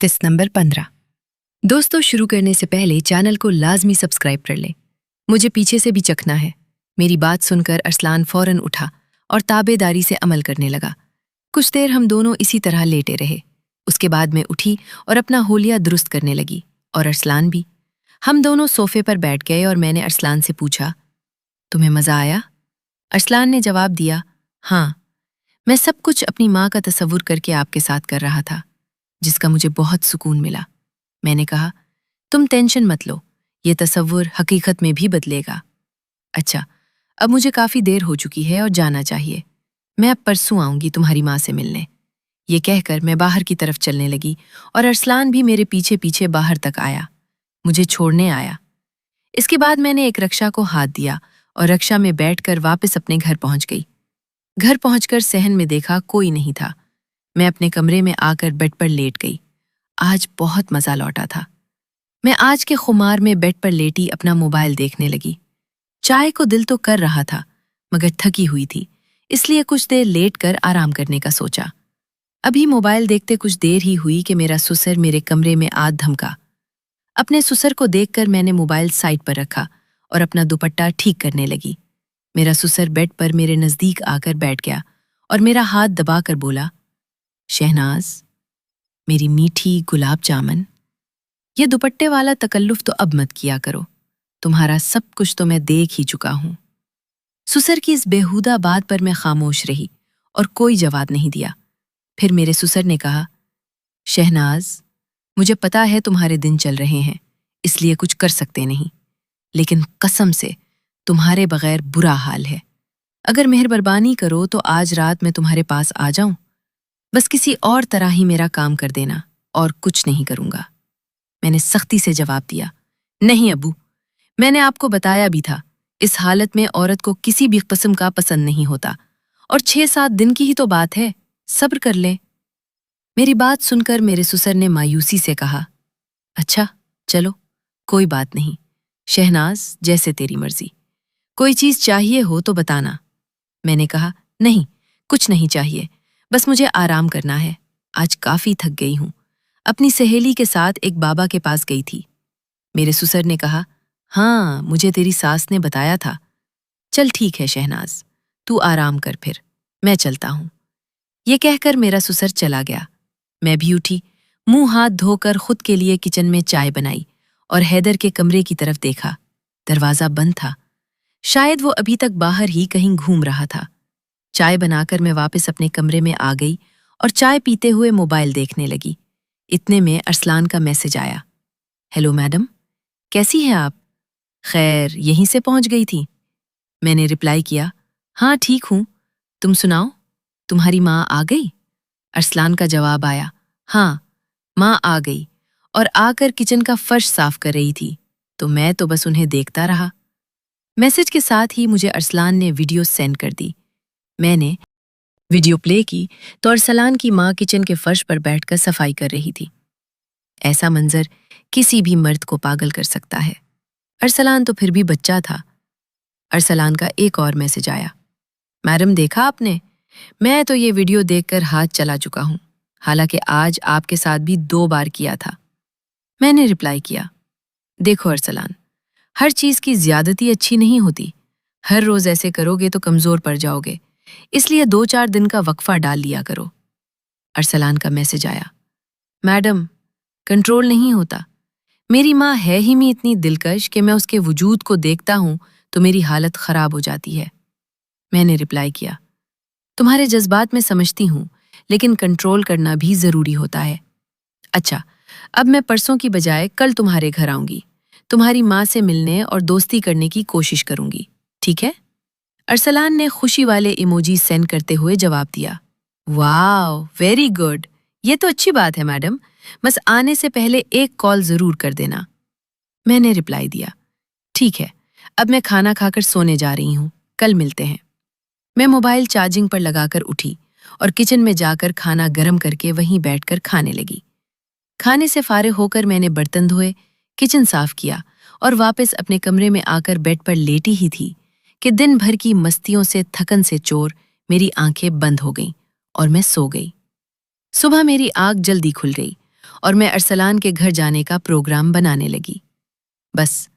Tips number 15। दोस्तों, शुरू करने से पहले चैनल को लाजमी सब्सक्राइब कर लें। मुझे पीछे से भी चखना है। मेरी बात सुनकर अरसलान फौरन उठा और ताबेदारी से अमल करने लगा। कुछ देर हम दोनों इसी तरह लेटे रहे। उसके बाद मैं उठी और अपना होलिया दुरुस्त करने लगी, और अरसलान भी। हम दोनों सोफे पर बैठ गए और मैंने अरसलान से पूछा, तुम्हें मज़ा आया? अरसलान ने जवाब दिया, हाँ, मैं सब कुछ अपनी माँ का तसव्वुर करके आपके साथ कर रहा था, जिसका मुझे बहुत सुकून मिला। मैंने कहा, तुम टेंशन मत लो, ये तसव्वुर हकीकत में भी बदलेगा। अच्छा, अब मुझे काफ़ी देर हो चुकी है और जाना चाहिए। मैं अब परसों आऊंगी तुम्हारी माँ से मिलने। ये कहकर मैं बाहर की तरफ चलने लगी और अरसलान भी मेरे पीछे पीछे बाहर तक आया, मुझे छोड़ने आया। इसके बाद मैंने एक रक्षा को हाथ दिया और रक्षा में बैठकर वापस अपने घर पहुंच गई। घर पहुंचकर सहन में देखा कोई नहीं था। मैं अपने कमरे में आकर बेड पर लेट गई। आज बहुत मज़ा लौटा था। मैं आज के खुमार में बेड पर लेटी अपना मोबाइल देखने लगी। चाय को दिल तो कर रहा था, मगर थकी हुई थी, इसलिए कुछ देर लेटकर आराम करने का सोचा। अभी मोबाइल देखते कुछ देर ही हुई कि मेरा सुसर मेरे कमरे में आ धमका। अपने सुसर को देखकर मैंने मोबाइल साइड पर रखा और अपना दुपट्टा ठीक करने लगी। मेरा सुसर बेड पर मेरे नज़दीक आकर बैठ गया और मेरा हाथ दबाकर बोला, शहनाज, मेरी मीठी गुलाब जामुन, ये दुपट्टे वाला तकल्लुफ तो अब मत किया करो, तुम्हारा सब कुछ तो मैं देख ही चुका हूं। सुसर की इस बेहुदा बात पर मैं खामोश रही और कोई जवाब नहीं दिया। फिर मेरे सुसर ने कहा, शहनाज, मुझे पता है तुम्हारे दिन चल रहे हैं, इसलिए कुछ कर सकते नहीं, लेकिन कसम से तुम्हारे बगैर बुरा हाल है। अगर मेहरबानी करो तो आज रात मैं तुम्हारे पास आ जाऊं। बस किसी और तरह ही मेरा काम कर देना, और कुछ नहीं करूंगा। मैंने सख्ती से जवाब दिया, नहीं अबू, मैंने आपको बताया भी था, इस हालत में औरत को किसी भी किस्म का पसंद नहीं होता, और 6-7 दिन की ही तो बात है, सब्र कर लें। मेरी बात सुनकर मेरे सुसर ने मायूसी से कहा, अच्छा चलो, कोई बात नहीं शहनाज, जैसे तेरी मर्जी। कोई चीज चाहिए हो तो बताना। मैंने कहा, नहीं, कुछ नहीं चाहिए, बस मुझे आराम करना है, आज काफी थक गई हूं। अपनी सहेली के साथ एक बाबा के पास गई थी। मेरे सुसर ने कहा, हाँ, मुझे तेरी सास ने बताया था। चल ठीक है शहनाज, तू आराम कर, फिर मैं चलता हूं। ये कहकर मेरा सुसर चला गया। मैं भी उठी, मुंह हाथ धोकर खुद के लिए किचन में चाय बनाई और हैदर के कमरे की तरफ देखा। दरवाजा बंद था, शायद वो अभी तक बाहर ही कहीं घूम रहा था। चाय बनाकर मैं वापस अपने कमरे में आ गई और चाय पीते हुए मोबाइल देखने लगी। इतने में अरसलान का मैसेज आया, हेलो मैडम, कैसी हैं आप? खैर, यहीं से पहुंच गई थी। मैंने रिप्लाई किया, हाँ ठीक हूं, तुम सुनाओ, तुम्हारी माँ आ गई? अरसलान का जवाब आया, हाँ, माँ आ गई और आकर किचन का फर्श साफ कर रही थी, तो मैं तो बस उन्हें देखता रहा। मैसेज के साथ ही मुझे अरसलान ने वीडियो सेंड कर दी। मैंने वीडियो प्ले की तो अरसलान की माँ किचन के फर्श पर बैठकर सफाई कर रही थी। ऐसा मंजर किसी भी मर्द को पागल कर सकता है। अरसलान तो फिर भी बच्चा था। अरसलान का एक और मैसेज आया, मैडम देखा आपने? मैं तो ये वीडियो देखकर हाथ चला चुका हूँ, हालांकि आज आपके साथ भी 2 बार किया था। मैंने रिप्लाई किया, देखो अरसलान, हर चीज़ की ज्यादती अच्छी नहीं होती। हर रोज ऐसे करोगे तो कमजोर पड़ जाओगे, इसलिए 2-4 दिन का वक्फा डाल लिया करो। अरसलान का मैसेज आया, मैडम, कंट्रोल नहीं होता। मेरी माँ है ही में इतनी दिलकश कि मैं उसके वजूद को देखता हूँ तो मेरी हालत खराब हो जाती है। मैंने रिप्लाई किया, तुम्हारे जज्बात में समझती हूँ, लेकिन कंट्रोल करना भी जरूरी होता है। अच्छा, अब मैं परसों की बजाय कल तुम्हारे घर आऊंगी। तुम्हारी माँ से मिलने और दोस्ती करने की कोशिश करूंगी, ठीक है? अरसलान ने खुशी वाले इमोजी सेंड करते हुए जवाब दिया, वाह, वेरी गुड, ये तो अच्छी बात है मैडम, बस आने से पहले एक कॉल जरूर कर देना। मैंने रिप्लाई दिया, ठीक है, अब मैं खाना खाकर सोने जा रही हूँ, कल मिलते हैं। मैं मोबाइल चार्जिंग पर लगाकर उठी और किचन में जाकर खाना गर्म करके वहीं बैठकर खाने लगी। खाने से फारिग होकर मैंने बर्तन धोए, किचन साफ किया और वापस अपने कमरे में आकर बेड पर लेटी ही थी कि दिन भर की मस्तियों से थकन से चोर मेरी आंखें बंद हो गईं और मैं सो गई। सुबह मेरी आंख जल्दी खुल गई اور میں ارسلان کے گھر جانے کا پروگرام بنانے لگی۔ بس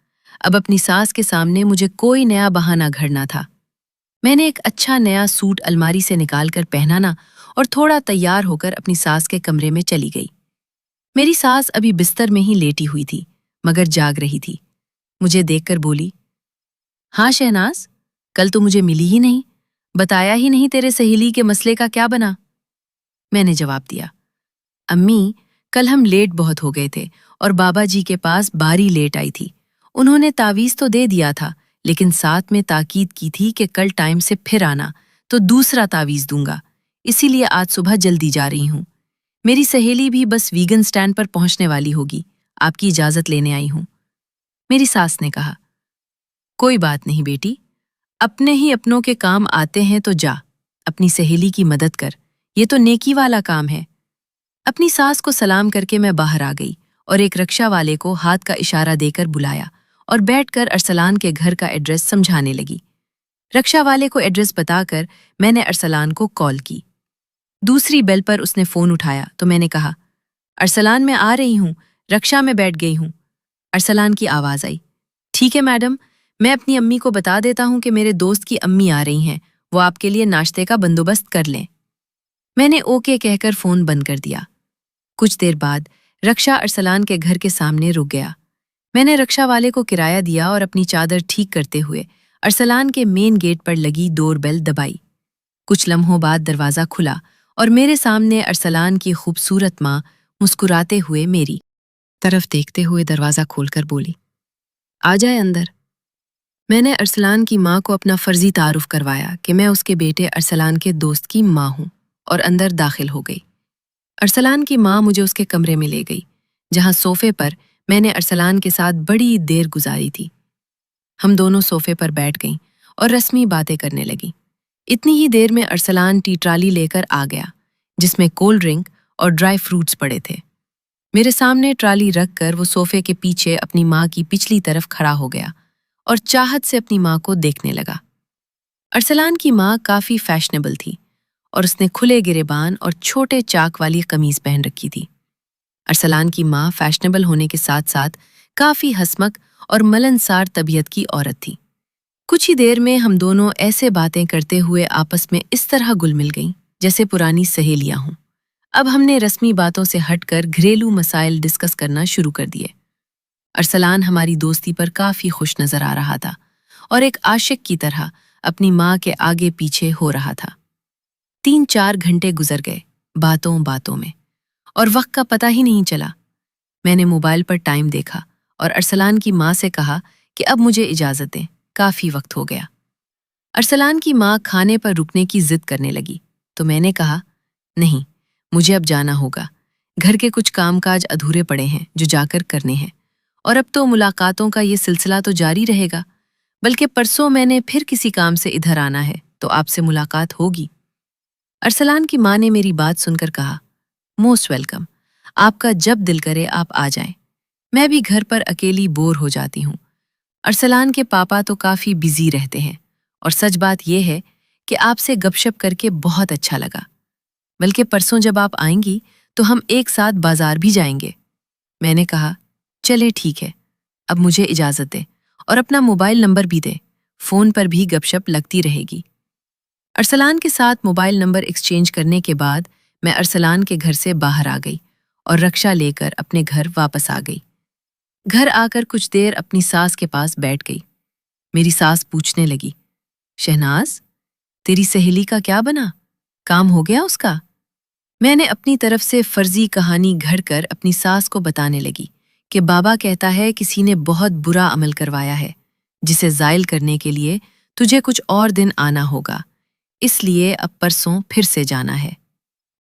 اب اپنی ساس کے سامنے مجھے کوئی نیا بہانہ گھڑنا تھا۔ میں نے ایک اچھا نیا سوٹ الماری سے نکال کر پہنانا اور تھوڑا تیار ہو کر اپنی ساس کے کمرے میں چلی گئی۔ میری ساس ابھی بستر میں ہی لیٹی ہوئی تھی مگر جاگ رہی تھی۔ مجھے دیکھ کر بولی، ہاں شہناز، کل تو مجھے ملی ہی نہیں، بتایا ہی نہیں تیرے سہیلی کے مسئلے کا کیا بنا؟ میں نے جواب دیا، امی، کل ہم لیٹ بہت ہو گئے تھے اور بابا جی کے پاس باری لیٹ آئی تھی۔ انہوں نے تعویذ تو دے دیا تھا لیکن ساتھ میں تاکید کی تھی کہ کل ٹائم سے پھر آنا تو دوسرا تعویذ دوں گا، اسی لیے آج صبح جلدی جا رہی ہوں۔ میری سہیلی بھی بس ویگن سٹینڈ پر پہنچنے والی ہوگی، آپ کی اجازت لینے آئی ہوں۔ میری ساس نے کہا، کوئی بات نہیں بیٹی، اپنے ہی اپنوں کے کام آتے ہیں تو جا، اپنی سہیلی کی مدد کر، یہ تو نیکی والا کام ہے۔ اپنی ساس کو سلام کر کے میں باہر آ گئی اور ایک رکشہ والے کو ہاتھ کا اشارہ دے کر بلایا اور بیٹھ کر ارسلان کے گھر کا ایڈریس سمجھانے لگی۔ رکشہ والے کو ایڈریس بتا کر میں نے ارسلان کو کال کی۔ دوسری بیل پر اس نے فون اٹھایا تو میں نے کہا، ارسلان، میں آ رہی ہوں، رکشہ میں بیٹھ گئی ہوں۔ ارسلان کی آواز آئی، ٹھیک ہے میڈم، میں اپنی امی کو بتا دیتا ہوں کہ میرے دوست کی امی آ رہی ہیں، وہ آپ کے لیے ناشتے کا بندوبست کر لیں۔ میں نے اوکے کہہ کر فون بند کر دیا۔ کچھ دیر بعد رکشہ ارسلان کے گھر کے سامنے رک گیا۔ میں نے رکشہ والے کو کرایہ دیا اور اپنی چادر ٹھیک کرتے ہوئے ارسلان کے مین گیٹ پر لگی ڈور بیل دبائی۔ کچھ لمحوں بعد دروازہ کھلا اور میرے سامنے ارسلان کی خوبصورت ماں مسکراتے ہوئے میری طرف دیکھتے ہوئے دروازہ کھول کر بولی، آ جائے اندر۔ میں نے ارسلان کی ماں کو اپنا فرضی تعارف کروایا کہ میں اس کے بیٹے ارسلان کے دوست کی ماں ہوں اور اندر داخل ہو گئی۔ ارسلان کی ماں مجھے اس کے کمرے میں لے گئی جہاں صوفے پر میں نے ارسلان کے ساتھ بڑی دیر گزاری تھی۔ ہم دونوں صوفے پر بیٹھ گئیں اور رسمی باتیں کرنے لگیں۔ اتنی ہی دیر میں ارسلان ٹی ٹرالی لے کر آ گیا جس میں کولڈ ڈرنک اور ڈرائی فروٹس پڑے تھے۔ میرے سامنے ٹرالی رکھ کر وہ صوفے کے پیچھے اپنی ماں کی پچھلی طرف کھڑا ہو گیا اور چاہت سے اپنی ماں کو دیکھنے لگا۔ ارسلان کی ماں کافی فیشنیبل تھی اور اس نے کھلے گریبان اور چھوٹے چاک والی قمیض پہن رکھی تھی۔ ارسلان کی ماں فیشنیبل ہونے کے ساتھ ساتھ کافی ہسمک اور ملنسار طبیعت کی عورت تھی۔ کچھ ہی دیر میں ہم دونوں ایسے باتیں کرتے ہوئے آپس میں اس طرح گل مل گئیں جیسے پرانی سہیلیاں ہوں۔ اب ہم نے رسمی باتوں سے ہٹ کر گھریلو مسائل ڈسکس کرنا شروع کر دیے۔ ارسلان ہماری دوستی پر کافی خوش نظر آ رہا تھا اور ایک عاشق کی طرح اپنی ماں کے آگے پیچھے ہو رہا تھا۔ 3-4 گھنٹے گزر گئے باتوں باتوں میں اور وقت کا پتہ ہی نہیں چلا۔ میں نے موبائل پر ٹائم دیکھا اور ارسلان کی ماں سے کہا کہ اب مجھے اجازت دیں، کافی وقت ہو گیا۔ ارسلان کی ماں کھانے پر رکنے کی ضد کرنے لگی تو میں نے کہا، نہیں، مجھے اب جانا ہوگا، گھر کے کچھ کام کاج ادھورے پڑے ہیں جو جا کر کرنے ہیں، اور اب تو ملاقاتوں کا یہ سلسلہ تو جاری رہے گا، بلکہ پرسوں میں نے پھر کسی کام سے ادھر آنا ہے تو آپ سے ملاقات ہوگی۔ ارسلان کی ماں نے میری بات سن کر کہا، موسٹ ویلکم، آپ کا جب دل کرے آپ آ جائیں، میں بھی گھر پر اکیلی بور ہو جاتی ہوں۔ ارسلان کے پاپا تو کافی بزی رہتے ہیں اور سچ بات یہ ہے کہ آپ سے گپ شپ کر کے بہت اچھا لگا، بلکہ پرسوں جب آپ آئیں گی تو ہم ایک ساتھ بازار بھی جائیں گے۔ میں نے کہا، چلے ٹھیک ہے، اب مجھے اجازت دے اور اپنا موبائل نمبر بھی دے، فون پر بھی گپ شپ لگتی رہے گی۔ ارسلان کے ساتھ موبائل نمبر ایکسچینج کرنے کے بعد میں ارسلان کے گھر سے باہر آ گئی اور رکشہ لے کر اپنے گھر واپس آ گئی۔ گھر آ کر کچھ دیر اپنی ساس کے پاس بیٹھ گئی۔ میری ساس پوچھنے لگی، شہناز، تیری سہیلی کا کیا بنا؟ کام ہو گیا اس کا؟ میں نے اپنی طرف سے فرضی کہانی گھڑ کر اپنی ساس کو بتانے لگی کہ بابا کہتا ہے کسی نے بہت برا عمل کروایا ہے جسے زائل کرنے کے لیے تجھے کچھ اور دن آنا ہوگا، اس لیے اب پرسوں پھر سے جانا ہے۔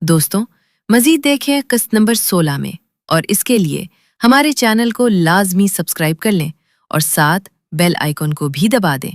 دوستوں، مزید دیکھیں قسط نمبر 16 میں، اور اس کے لیے ہمارے چینل کو لازمی سبسکرائب کر لیں اور ساتھ بیل آئیکن کو بھی دبا دیں۔